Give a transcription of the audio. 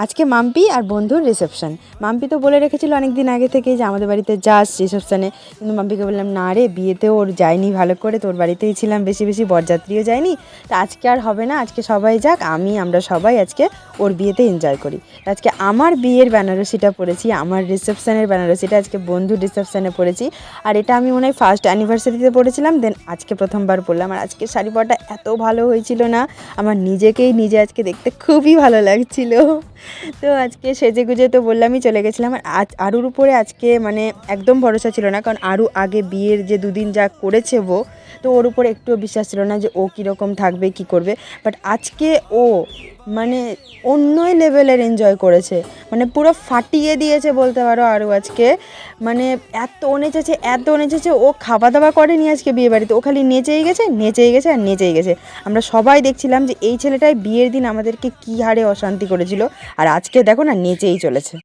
আজকে মাম্পি আর বন্ধুর রিসেপশন। মাম্পি তো বলে রেখেছিল অনেক দিন আগে থেকে যে আমাদের বাড়িতে যাস রিসেপশানে, কিন্তু মাম্পিকে বললাম না রে, বিয়েতে ওর যায়নি ভালো করে, তোর বাড়িতেই ছিলাম বেশি বেশি, বরযাত্রীও যায়নি, তা আজকে আর হবে না, আজকে সবাই যাক, আমরা সবাই আজকে ওর বিয়েতে এনজয় করি। আজকে আমার বিয়ের বেনারসিটা পরেছি, আমার রিসেপশানের বেনারসিটা আজকে বন্ধুর রিসেপশানে পরেছি। আর এটা আমি মনে হয় ফার্স্ট অ্যানিভার্সারিতে পরেছিলাম, দেন আজকে প্রথমবার পরলাম। আর আজকে শাড়ি পরাটা এত ভালো হয়েছিল না, আমার নিজেকেই নিজে আজকে দেখতে খুবই ভালো লাগছিল। তো আজকে সেজেগুজে তো বললামই চলে গেছিলাম। আর আরুর উপরে আজকে মানে একদম ভরসা ছিল না, কারণ আরু আগে বিয়ের যে দুদিন যা করেছে ও, তো ওর উপরে একটুও বিশ্বাস ছিল না যে ও কীরকম থাকবে কী করবে। বাট আজকে ও মানে অন্যই লেভেলের এনজয় করেছে, মানে পুরো ফাটিয়ে দিয়েছে বলতে পারো। আরও আজকে মানে এত নেচেছে, ও খাওয়া দাওয়া করেনি আজকে বিয়ে বাড়িতে, ও খালি নেচেই গেছে আর নেচেই গেছে। আমরা সবাই দেখছিলাম যে এই ছেলেটাই বিয়ের দিন আমাদেরকে কী হারে অশান্তি করেছিল, আর আজকে দেখো না নেচেই চলেছে।